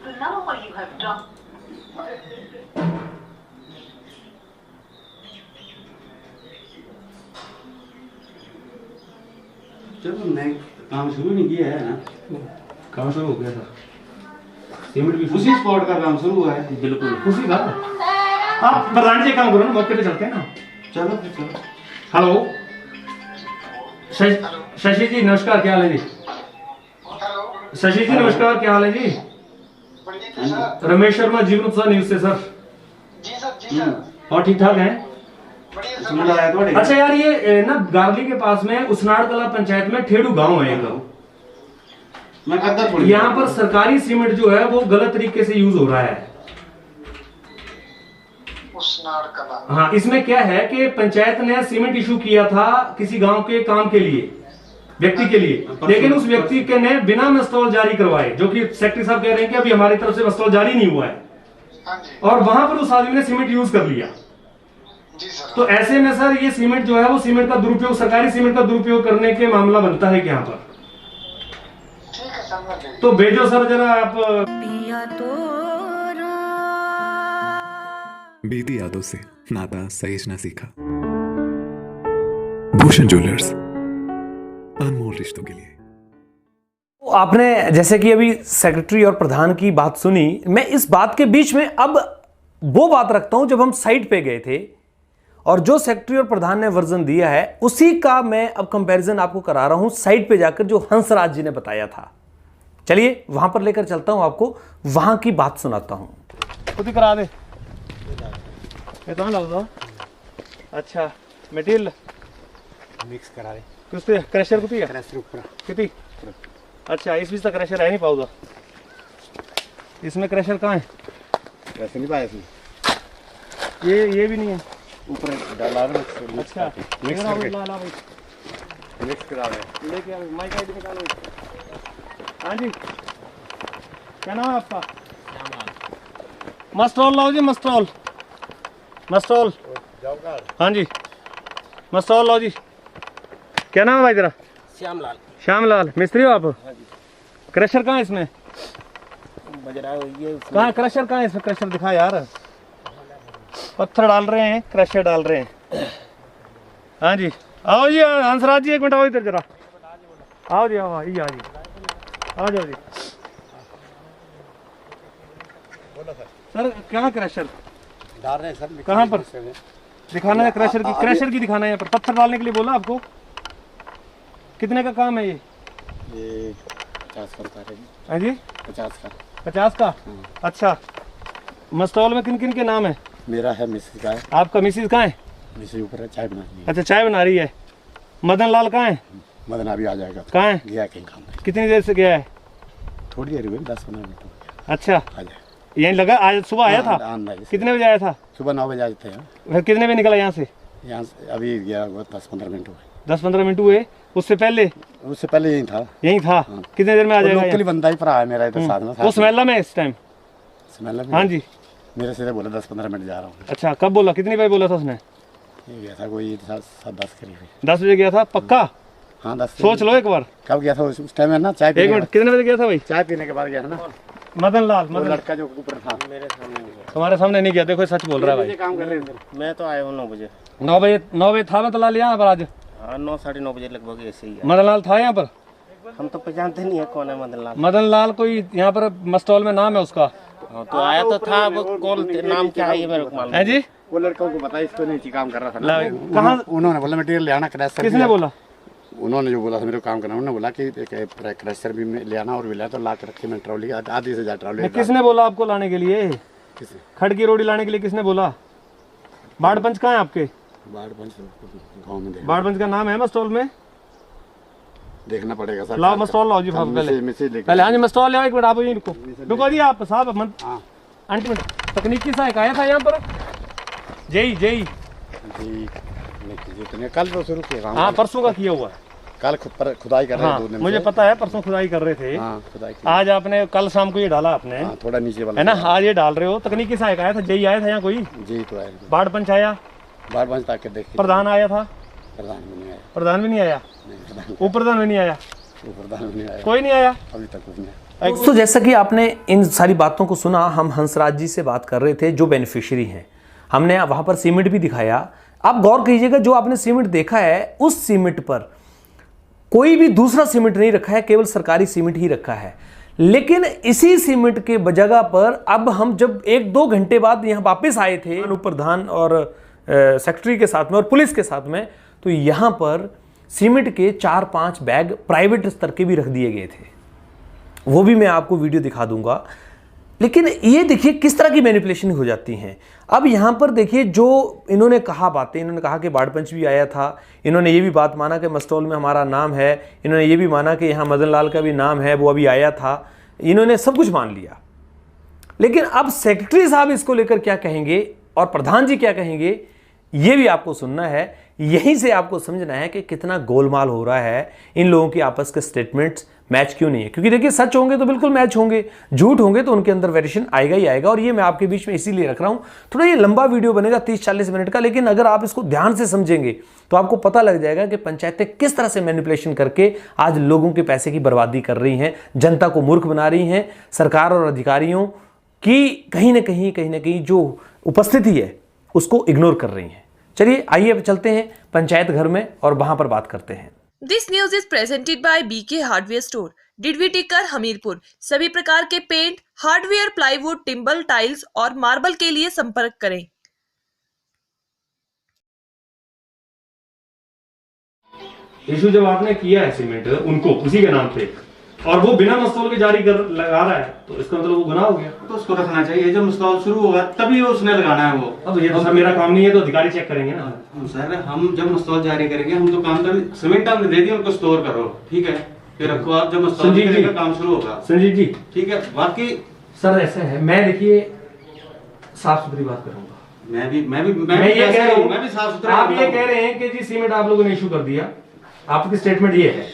The number you have dialed. जब हमने काम शुरू नहीं किया है ना, काम शुरू हो गया सर, सीमेंट भी उसी स्पॉट का काम शुरू हुआ है। बिल्कुल उसी का। आप प्रधान जी काम करो ना, मौके पे चलते हैं ना। चलो फिर चलो। हेलो शशि जी नमस्कार, क्या हाल है जी? हेलो शशि जी नमस्कार, क्या हाल है जी? बढ़िया जी सर। रमेश शर्मा जीवन उत्सव न्यूज से सर। जी सर जी सर। और ठीक ठाक हैं? बढ़िया सर। सुन रहा है थोड़े। अच्छा यार, ये ना गावली के पास में उसनाड़ कला पंचायत में ठेड़ू गांव है एक, मैं कद्दर यहाँ पर सरकारी सीमेंट जो है वो गलत तरीके से यूज हो रहा है। उसनाड़ कला। हाँ, इसमें क्या है कि पंचायत ने सीमेंट इशू किया था किसी गांव के काम के लिए, व्यक्ति के लिए, लेकिन उस व्यक्ति के ने बिना मस्टॉल जारी करवाए, जो कि सेक्रेटरी साहब कह रहे हैं कि अभी हमारी तरफ से मस्टॉल जारी नहीं हुआ है, हाँ जी और वहां पर उस आदमी ने सीमेंट यूज कर लिया। जी सर। तो ऐसे में सर ये सीमेंट जो है वो सीमेंट का दुरुपयोग, सरकारी सीमेंट का दुरुपयोग करने के मामला बनता है कि यहाँ पर। ठीक है सर, मैं भेज तो भेजो सर जरा आप। बीती यादों से नाता सहेजना सीखा। भूषण ज्वेलर्स, अनमोल रिश्तों के लिए। तो आपने जैसे कि अभी सेक्रेटरी और प्रधान की बात सुनी, मैं इस बात के बीच में अब वो बात रखता हूं जब हम साइट पे गए थे और जो सेक्रेटरी और प्रधान ने वर्जन दिया है उसी का मैं अब कंपैरिजन आपको करा रहा हूं साइट पे जाकर, जो हंसराज जी ने बताया था। चलिए वहां पर लेकर चलता हूं, आपको वहां की बात सुनाता हूं। खुद ही करा दे ये कहाँ लग दो। अच्छा मटेरियल मिक्स करा रहे किसते क्रशर कुती है क्रशर ऊपर किती। अच्छा इस बीच तक क्रशर है नहीं पाऊगा, इसमें क्रशर कहाँ है? वैसे नहीं पाया इसमें, ये भी नहीं है ऊपर डाला रहे। अच्छा मिक्स करके ला भाई मिक्स करा रहे। लेके आओ, माइक आईडी निकालो। हाँ जी क्या नाम है आपका? मस्टॉल लाओ जी, मस्टॉल मस्टॉल। हाँ जी मस्टॉल लाओ जी। क्या नाम है भाई तेरा? श्यामलाल। श्यामलाल मिस्त्री हो आप? क्रशर कहाँ है इसमें? कहाँ क्रशर कहाँ है इसमें? क्रशर दिखा यार, पत्थर डाल रहे हैं, क्रशर डाल रहे हैं। हाँ जी आओ जी हंसराज जी, एक मिनट आओ इधर जरा। आओ जी आओ जी, आ जाओ जी। सर कहाँ क्रशर डाल रहे हैं सर। कहाँ पर दिखाना है? क्रशर की दिखाना है यहाँ पर। पत्थर डालने के लिए बोला आपको। कितने का काम है ये? 50 का है। हाँ जी 50 का। 50 का। अच्छा मस्टॉल में किन किन के नाम है? मेरा है, मिसेज का है। आपका मिसिज कहाँ है? मिसेज ऊपर है, चाय बना रही है। अच्छा चाय बना रही है। मदन लाल कहाँ है? मदन अभी आ जाएगा। कहाँ है? गया कहीं काम है। कितनी देर से गया है? थोड़ी देर हुई, 10-15 मिनट हो गया। अच्छा आ जाए। यहीं लगा, आज सुबह आया था? कितने कितने बजे आया था? सुबह 9 बजे आते हैं। फिर कितने बजे निकला यहाँ से? यहाँ से अभी गया 10-15 मिनट हो गए। 10-15 मिनट हुए। उससे पहले यहीं था। यहीं था। कितने देर में आ जाएगा? लोकली बंदा ही भरा है मेरा इधर साथ में। वो स्मेला में इस टाइम? स्मेल में? हाँ जी मेरे से बोला 10-15 मिनट जा रहा हूँ। अच्छा कब बोला? कितनी बजे बोला था उसने? ये गया था कोई 7-10 करीब। 10 बजे गया था पक्का? हाँ 10। सोच लो एक बार। कब गया था उस टाइम है ना? चाय एक मिनट, कितने बजे गया था भाई? चाय पीने के बाद गया ना। मदन लाल, वो लड़का जो ऊपर था मेरे सामने। तुम्हारे सामने नहीं गया। देखो सच बोल रहा है भाई। काम कर रहे हैं। मैं तो आया हूँ 9 बजे। 9 बजे था मतलब लाल यहाँ पर आज? हाँ 9-9:30 बजे लगभग ऐसे ही है। मदन लाल था यहाँ पर? हम तो पहचानते नहीं है कौन है मदन लाल। मदन लाल कोई यहाँ पर मस्टॉल में नाम है उसका? हाँ, तो आया तो था, वो कौन नाम क्या है ये मेरे को मालूम है जी। वो लड़कों को पता है, इसको नहीं काम कर रहा था। कहाँ? उन्होंने बोला मटेरियल ले आना क्रशर। किसने बोला? उन्होंने जो बोला था मेरे को काम करना, उन्होंने बोला कि क्रशर भी ले आना और भी लाया, तो ला के रखी मैं ट्रॉली आधी से ज्यादा ट्रॉली। किसने बोला आपको लाने के लिए? खड़की रोटी लाने के लिए किसने बोला? बाड़पंच कहाँ है आपके? बाड़पंच गाँव में। बाड़पंच का नाम है मस्टॉल में? देखना पड़ेगा सर। लाओ मस्टॉल लाओ जी पहले। हाँ जी मस्टॉल लाओ। एक मिनट आप यहीं रुको जी आप साहब। आंटी मिनट तकनीकी सहायक आया था यहाँ पर? जय कल तो शुरू किया। हाँ परसों का किया हुआ है। कल खुदाई कर रहे हाँ, हैं। मुझे पता है परसों खुदाई कर रहे थे। हाँ, खुदाई की। आज आपने कल शाम को ये डाला आपने। हाँ, थोड़ा नीचे वाला है ना? आज ये डाल रहे हो। तकनीकी सहायक आया था, जय आया था यहाँ कोई? जी तो आया। बाड़पंच आया? बाड़पंच ताकि देखिए। प्रधान आया था? प्रधान भी नहीं आया। प्रधान भी नहीं आया? उपप्रधान भी नहीं आया? प्रधान भी नहीं आया। कोई नहीं आया अभी तक कुछ नहीं। दोस्तों जैसा कि आपने इन सारी बातों को सुना, हम हंसराज जी से बात कर रहे थे जो बेनिफिशियरी हैं। हमने वहाँ पर सीमेंट भी दिखाया। आप गौर कीजिएगा, जो आपने सीमेंट देखा है उस सीमेंट पर कोई भी दूसरा सीमेंट नहीं रखा है, केवल सरकारी सीमेंट ही रखा है। लेकिन इसी सीमेंट के जगह पर अब हम जब 1-2 घंटे बाद यहाँ वापस आए थे उप प्रधान और सेक्रेटरी के साथ में और पुलिस के साथ में, तो यहाँ पर सीमेंट के 4-5 बैग प्राइवेट स्तर के भी रख दिए गए थे। वो भी मैं आपको वीडियो दिखा दूंगा। लेकिन ये देखिए किस तरह की मैनिपुलेशन हो जाती हैं। अब यहाँ पर देखिए जो इन्होंने कहा बातें, इन्होंने कहा कि बाड़पंच भी आया था, इन्होंने ये भी बात माना कि मस्टॉल में हमारा नाम है, इन्होंने ये भी माना कि यहाँ मदन लाल का भी नाम है, वो अभी आया था, इन्होंने सब कुछ मान लिया। लेकिन अब सेक्रेटरी साहब इसको लेकर क्या कहेंगे और प्रधान जी क्या कहेंगे, ये भी आपको सुनना है यहीं से आपको समझना है कि कितना गोलमाल हो रहा है, इन लोगों की आपस के स्टेटमेंट्स मैच क्यों नहीं है। क्योंकि देखिए सच होंगे तो बिल्कुल मैच होंगे, झूठ होंगे तो उनके अंदर वेरिएशन आएगा ही आएगा। और ये मैं आपके बीच में इसीलिए रख रहा हूँ। थोड़ा ये लंबा वीडियो बनेगा 30-40 मिनट का, लेकिन अगर आप इसको ध्यान से समझेंगे तो आपको पता लग जाएगा कि पंचायतें किस तरह से मैनिपुलेशन करके आज लोगों के पैसे की बर्बादी कर रही हैं, जनता को मूर्ख बना रही हैं। सरकार और अधिकारियों की कहीं ना कहीं जो उपस्थिति है उसको इग्नोर कर रही हैं। चलिए आइए अब चलते हैं पंचायत घर में और वहां पर बात करते हैं। This news is presented by BK hardware store, Didwi Tikkar, Hamirpur. सभी प्रकार के paint, hardware, plywood, timber, tiles और मार्बल के लिए संपर्क करें। इशू जब आपने किया है सीमेंट उनको उसी के नाम पे और वो बिना मस्तौल के जारी कर लगा रहा है तो इसका मतलब वो गुनाह हो गया। तो उसको रखना चाहिए, जब मस्तौल शुरू होगा तभी उसने लगाना है वो। अब ये तो सर मेरा काम नहीं है, तो अधिकारी चेक करेंगे ना। सर हम जब मस्तौल जारी करेंगे हम तो काम कर, सीमेंट हमने दे दिया उनको, स्टोर करो, ठीक है, फिर रखो आप, जब मस्तौल करेगा काम शुरू होगा। संजीव जी ठीक है, बाकी सर ऐसा है, मैं देखिए साफ सुथरी बात करूंगा। मैं ये कह रहा हूँ, मैं भी साफ सुथरा। आप ये कह रहे हैं कि जी सीमेंट आप लोगों ने इशू कर दिया, आपकी स्टेटमेंट ये है,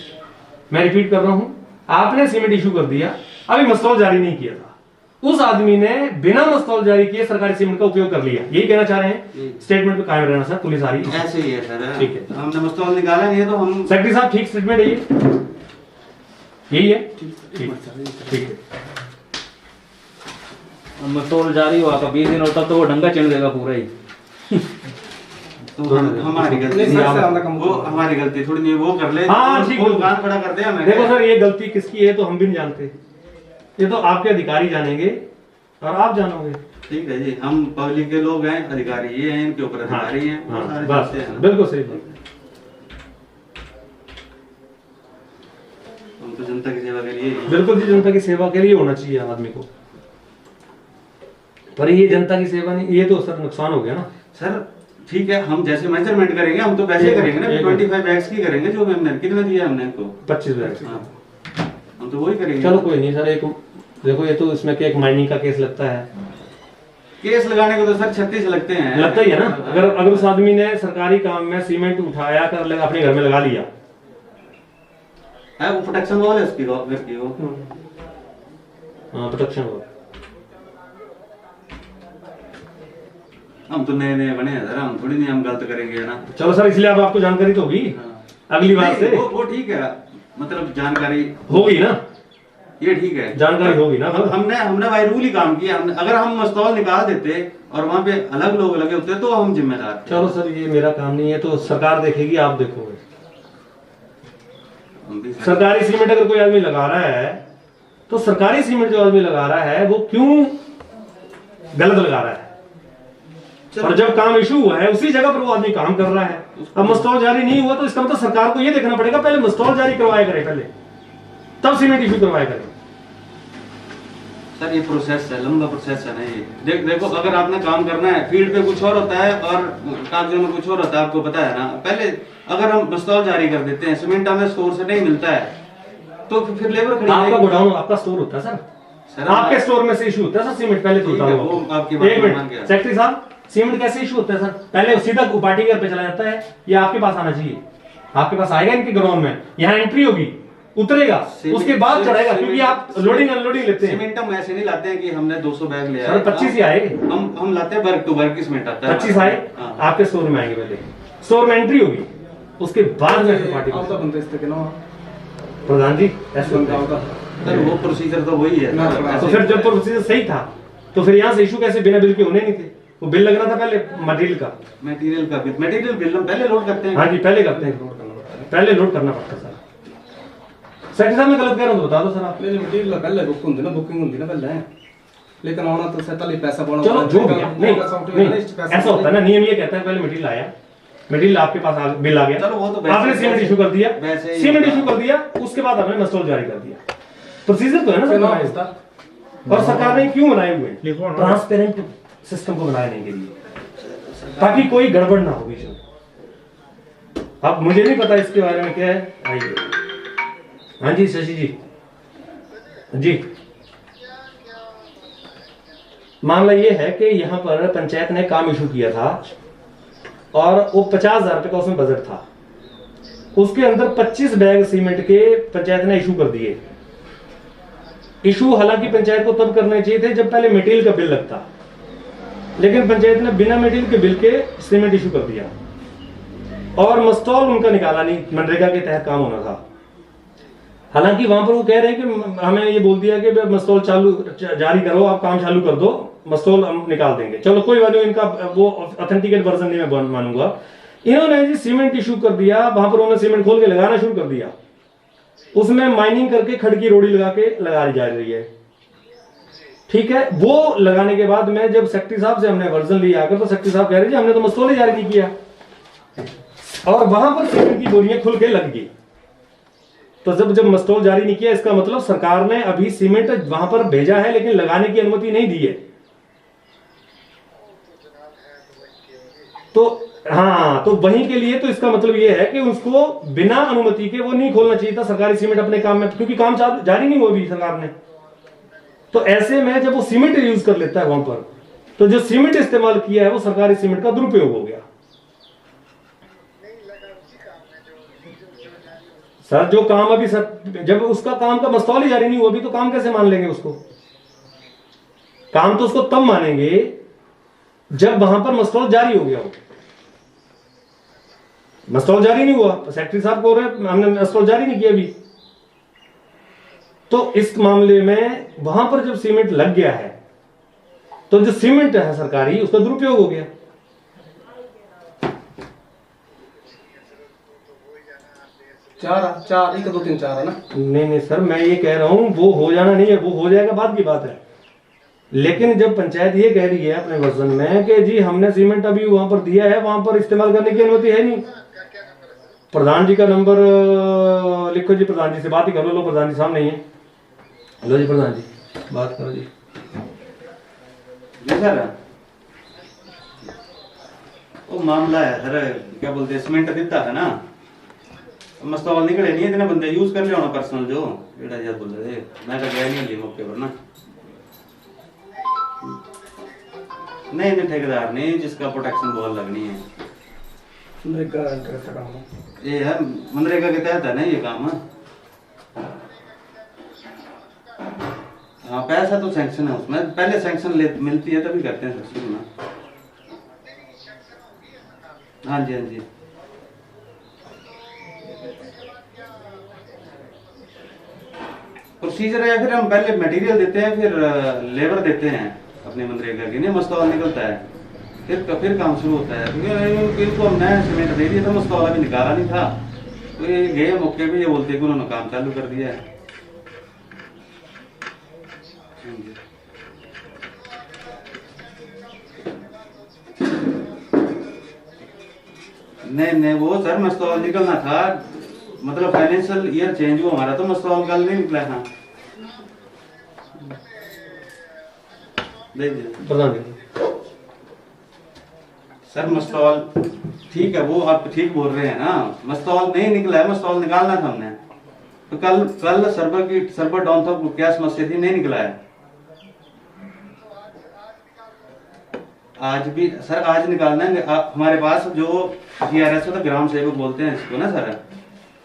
मैं रिपीट कर रहा हूं, आपने सीमेंट इशू कर दिया, अभी मस्तौल जारी नहीं किया था, उस आदमी ने बिना मस्तौल जारी किए सरकारी सीमेंट का उपयोग कर लिया, यही कहना चाह रहे हैं। स्टेटमेंट पे कायम रहना सर, पुलिस आ रही है। ऐसे ही है सर, ठीक है, हमने मस्तौल निकाला नहीं है तो हम। सेक्रेटरी साहब ठीक स्टेटमेंट है यही है, ठीक है। मस्तौल जारी हुआ था 20 दिन होता तो वो ढंगा चल देगा पूरा ही। तो हमारी गलती नहीं, वो हमारी गलती थोड़ी नहीं, वो कर ले। हाँ ठीक है, दुकान खड़ा कर दिया मैंने। देखो सर ये गलती किसकी है तो हम भी नहीं जानते, ये तो आपके अधिकारी जानेंगे और आप जानोगे। ठीक है जी, हम पब्लिक के लोग हैं, अधिकारी ये हैं, इनके ऊपर अधिकारी हैं, वो सारे बस जानते हैं। बिल्कुल सही बात। हम तो जनता की सेवा के लिए। बिल्कुल जी, जनता की सेवा के लिए होना चाहिए आदमी को, पर ये जनता की सेवा नहीं, ये तो सर नुकसान हो गया ना सर। ठीक है, हम जैसे मेजरमेंट करेंगे हम तो वैसे करेंगे ना, 25 बैग्स की करेंगे जो हमने कितना दिया हमने इनको, 25 बैग्स, हम तो वही करेंगे। चलो कोई नहीं सर, एक देखो ये तो इसमें एक माइनिंग का केस लगता है, केस लगाने को तो सर 36 लगते हैं, लगता ही है ना। अगर उस आदमी ने सरकारी काम में सीमेंट उठाया कर अपने घर में लगा लिया है, वो प्रोटेक्शन वॉल है उसकी, घर की वो। हाँ प्रोटेक्शन वॉल। हम तो नए नए बने हैं सर, हम थोड़ी नहीं हम गलत करेंगे ना। चलो सर, इसलिए अब आपको जानकारी तो होगी अगली बार से। वो ठीक है, मतलब जानकारी होगी ना, ये ठीक है, जानकारी होगी ना। हमने भाई रूल ही काम किया। अगर हम मस्तौल निकाल देते और वहाँ पे अलग लोग लगे होते तो हम जिम्मेदार। चलो सर, ये मेरा काम नहीं है, तो सरकार देखेगी, आप देखोगे। सरकारी सीमेंट अगर कोई आदमी लगा रहा है तो सरकारी सीमेंट जो आदमी लगा रहा है वो क्यों गलत लगा रहा है, और जब काम इशू हुआ है उसी जगह पर वो आदमी काम कर रहा है। अब मस्तौल जारी नहीं हुआ तो इसका मतलब सरकार को ये देखना पड़ेगा, पहले मस्तौल जारी करवाया करे, पहले तब सीमेंट इशू करवाया करे। सर ये प्रोसेस है, लंबा प्रोसेस है ना ये। देखो अगर आपने काम करना है, फील्ड पे कुछ और होता है और कागजों में कुछ और होता है, आपको पता है ना। पहले अगर हम मस्तौल जारी कर देते हैं, सीमेंट हमें स्टोर से नहीं मिलता है तो फिर लेबर खड़ी। आपका गोडाउन, आपका स्टोर होता है सर, आपके स्टोर में से इशू होता है सर सीमेंट, पहले तो एक मिनट सेक्रेटरी साहब, सीमेंट कैसे इशू होता है सर? पहले सीधा पार्टी घर पे चला जाता है या आपके पास आना चाहिए? आपके पास आएगा इनके ग्राउंड में, यहाँ एंट्री होगी, उतरेगा, उसके बाद चढ़ेगा, क्योंकि आप लोडिंग अनलोडिंग लेते हैं। सीमेंट हम ऐसे नहीं लाते हैं कि हमने 200 बैग लिया है, 25 ही आए। हम लाते हैं वर्क टू वर्क की सीमेंट आता है, 25 आए आपके स्टोर में आएंगे, पहले स्टोर में एंट्री होगी, उसके बाद में पार्टी प्रधान जी ऐसे वो प्रोसीजर तो वही है। तो फिर जब प्रोसीजर सही था तो फिर यहाँ से इशू कैसे बिना बिल के होने नहीं थे? वो बिल लगना था पहले मटेरियल का, मटेरियल बिल हम पहले लोड करते हैं। हाँ जी पहले करते हैं, पहले लोड करना पड़ता सर। सेक्रेटरी साहब मैं गलत कह रहा हूँ तो बता दो सर आप। मटेरियल पहले बुक होती ना, बुकिंग होती ना पहले, लेकिन आना तो सेटल ही पैसा बोलना। चलो जो भी है, नहीं ऐसा होता है ना, नियम ये कहता है पहले मटेरियल आया, मटेरियल आपके पास बिल आ गया, चलो वो तो आपने सीमेंट इशू कर दिया, सीमेंट इशू कर दिया, उसके बाद आपने मस्तौल जारी कर दिया। प्रोसीजर तो है ना सर, और सरकार ने क्यों बनाए हुए हैं? ट्रांसपेरेंट सिस्टम को बनाने के लिए, ताकि कोई गड़बड़ ना हो बीच में। अब मुझे नहीं पता इसके बारे में क्या है, आइए। हाँ जी शशि जी, मामला ये है कि यहाँ पर पंचायत ने काम इशू किया था और वो 50,000 रुपये का उसमें बजट था। उसके अंदर 25 बैग सीमेंट के पंचायत ने इशू कर दिए। इशू हालांकि पंचायत को तब करना चाहिए थे जब पहले मटेरियल का बिल लगता, लेकिन पंचायत ने बिना मटेरियल के बिल के सीमेंट इशू कर दिया और मस्टॉल उनका निकाला नहीं, मनरेगा के तहत काम होना था। हालांकि वहां पर वो कह रहे हैं कि हमें ये बोल दिया कि मस्टॉल चालू जारी करो, आप काम चालू कर दो, मस्टॉल हम निकाल देंगे। चलो कोई बात नहीं, इनका वो ऑथेंटिकेट वर्जन नहीं मैं मानूंगा। इन्होंने जी सीमेंट इशू कर दिया, वहां पर उन्होंने सीमेंट खोल के लगाना शुरू कर दिया, उसमें माइनिंग करके खड़की रोड़ी लगा के लगा जा रही है। ठीक है, वो लगाने के बाद में जब सेक्रेटरी साहब से हमने वर्जन लिया आकर, तो सेक्रेटरी साहब कह रहे जी हमने तो मस्टॉल ही जारी नहीं किया, और वहां पर सीमेंट की बोरियां खुल के लग गई। तो जब मस्टॉल जारी नहीं किया, इसका मतलब सरकार ने अभी सीमेंट वहां पर भेजा है लेकिन लगाने की अनुमति नहीं दी है। तो हाँ, तो वहीं के लिए तो इसका मतलब ये है कि उसको बिना अनुमति के वो नहीं खोलना चाहिए था सरकारी सीमेंट अपने काम में, क्योंकि काम जारी नहीं हुआ अभी सरकार ने। तो ऐसे में जब वो सीमेंट यूज कर लेता है वहां पर, तो जो सीमेंट इस्तेमाल किया है वो सरकारी सीमेंट का दुरुपयोग हो गया। सर जो काम अभी सर, जब उसका काम का मस्टॉल ही जारी नहीं हुआ अभी, तो काम कैसे मान लेंगे उसको? काम तो उसको तब मानेंगे जब वहां पर मस्टॉल जारी हो गया हो। मस्टॉल जारी नहीं हुआ, सेक्रेटरी साहब बोल रहे हमने मस्टॉल जारी नहीं किया अभी। तो इस मामले में वहां पर जब सीमेंट लग गया है, तो जो सीमेंट है सरकारी उसका दुरुपयोग हो गया। चार 1 2 3 4 है ना? नहीं सर, मैं ये कह रहा हूं वो हो जाना नहीं है, वो हो जाएगा बाद की बात है। लेकिन जब पंचायत ये कह रही है अपने वर्जन में कि जी हमने सीमेंट अभी वहां पर दिया है, वहां पर इस्तेमाल करने की अनुमति है नहीं। प्रधान जी का नंबर लिखो जी, प्रधान जी से बात ही करो। लो प्रधान जी सामने ही है। हेलो जी प्रधान जी, बात करो जी। सर वो मामला है सर, क्या बोलते हैं, सीमेंट दिता है ना, मस्टॉल निकले नहीं, इतने बंदे यूज कर लिया पर्सनल जो बेटा जी बोल रहे थे, मैं तो गया नहीं मौके पर ना। नहीं ठेकेदार नहीं, जिसका प्रोटेक्शन बहुत लगनी है, ये है मनरेगा के तहत है ना ये काम। हाँ पैसा तो सैंक्शन है उसमें, पहले सैंक्शन मिलती है तभी करते हैं सर शुरू में। हाँ जी प्रोसीजर है, फिर हम पहले मटेरियल देते हैं, फिर लेबर देते हैं अपने मनरेगा की, नहीं मस्टॉल निकलता है, फिर काम शुरू होता है। क्योंकि इनको हम नया सीमेंट दे दिया था, मस्टॉल अभी निकाला नहीं था, तो ये गए मौके पे, ये बोलते कि उन्होंने काम चालू कर दिया है। नहीं वो सर मस्टॉल निकलना था, मतलब फाइनेंशियल ईयर चेंज हुआ हमारा, तो मस्टॉल कल नहीं निकला था। सर मस्टॉल ठीक है, वो आप ठीक बोल रहे हैं ना, मस्टॉल नहीं निकला है, मस्टॉल निकालना था हमने। तो कल सर्वर डाउन था, क्या समस्या थी, नहीं निकला है। आज भी सर आज निकालना है। हमारे पास जो GRS होता है, ग्राम सेवक बोलते हैं इसको ना सर,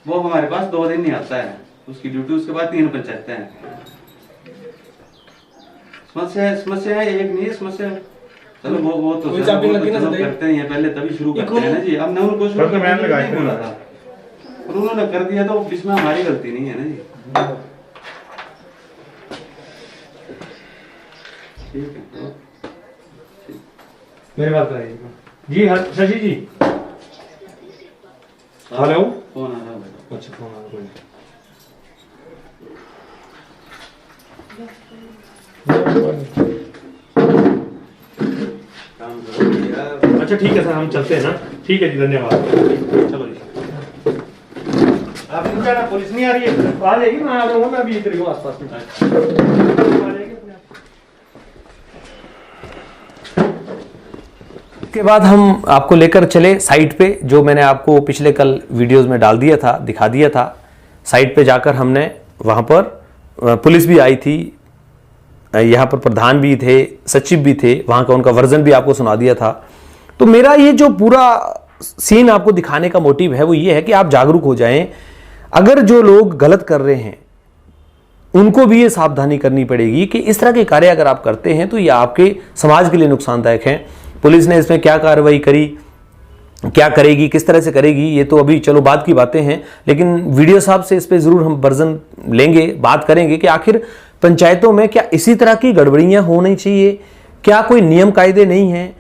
वो हमारे पास 2 दिन नहीं आता है उसकी ड्यूटी, उसके बाद 3 पंचायतें हैं। समस्या है एक नहीं समस्या, चलो वो तो करते हैं पहले, तभी शुरू करते हैं ना जी। हमने उनको शुरू नहीं बोला था और उन्होंने कर दिया, तो इसमें हमारी गलती नहीं है ना जी। ठीक है, मेरे बात कराइए जी। शशि जी, हेलो, फोन आ रहा है। अच्छा फोन आ रहा है, अच्छा ठीक है सर, हम चलते हैं ना। ठीक है जी, धन्यवाद। चलो जी, आप जाना, पुलिस नहीं आ रही है, आ जाएगी, मैं आ रहा हूँ, मैं अभी इधर हूँ आसपास में, आ जाएगी। के बाद हम आपको लेकर चले साइट पे, जो मैंने आपको पिछले कल वीडियोस में डाल दिया था, दिखा दिया था। साइट पे जाकर हमने वहाँ पर पुलिस भी आई थी, यहाँ पर प्रधान भी थे, सचिव भी थे, वहाँ का उनका वर्जन भी आपको सुना दिया था। तो मेरा ये जो पूरा सीन आपको दिखाने का मोटिव है वो ये है कि आप जागरूक हो जाएं। अगर जो लोग गलत कर रहे हैं उनको भी ये सावधानी करनी पड़ेगी कि इस तरह के कार्य अगर आप करते हैं तो ये आपके समाज के लिए नुकसानदायक है। पुलिस ने इसमें क्या कार्रवाई करी, क्या करेगी, किस तरह से करेगी, ये तो अभी चलो बाद की बातें हैं, लेकिन वीडियो साहब से इस पे ज़रूर हम वर्जन लेंगे, बात करेंगे कि आखिर पंचायतों में क्या इसी तरह की गड़बड़ियाँ होनी चाहिए, क्या कोई नियम कायदे नहीं हैं,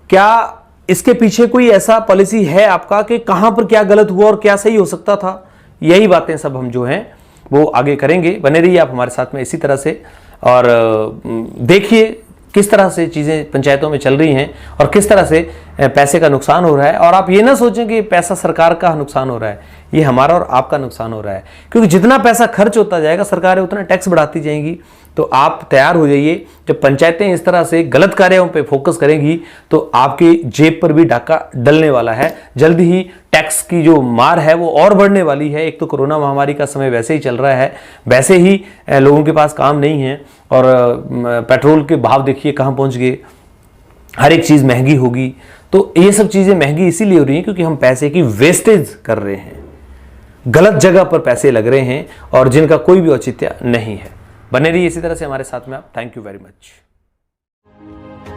क्या इसके पीछे कोई ऐसा पॉलिसी है आपका कि कहाँ पर क्या गलत हुआ और क्या सही हो सकता था। यही बातें सब हम जो हैं वो आगे करेंगे। बने रहिए आप हमारे साथ में इसी तरह से और देखिए किस तरह से चीज़ें पंचायतों में चल रही हैं और किस तरह से पैसे का नुकसान हो रहा है। और आप ये ना सोचें कि पैसा सरकार का नुकसान हो रहा है, ये हमारा और आपका नुकसान हो रहा है, क्योंकि जितना पैसा खर्च होता जाएगा सरकारें उतना टैक्स बढ़ाती जाएंगी। तो आप तैयार हो जाइए, जब पंचायतें इस तरह से गलत कार्यों पे फोकस करेंगी तो आपके जेब पर भी डाका डलने वाला है। जल्द ही टैक्स की जो मार है वो और बढ़ने वाली है। एक तो कोरोना महामारी का समय वैसे ही चल रहा है, वैसे ही लोगों के पास काम नहीं है और पेट्रोल के भाव देखिए कहाँ पहुँच गए, हर एक चीज़ महंगी होगी। तो ये सब चीज़ें महंगी इसीलिए हो रही हैं क्योंकि हम पैसे की वेस्टेज कर रहे हैं, गलत जगह पर पैसे लग रहे हैं और जिनका कोई भी औचित्य नहीं है। बने रहिए इसी तरह से हमारे साथ में आप। Thank you very much.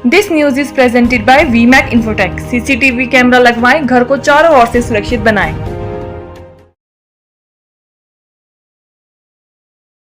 This news is presented by Vmac infotech. CCTV camera लगवाएं, घर को चारों ओर से सुरक्षित बनाएं।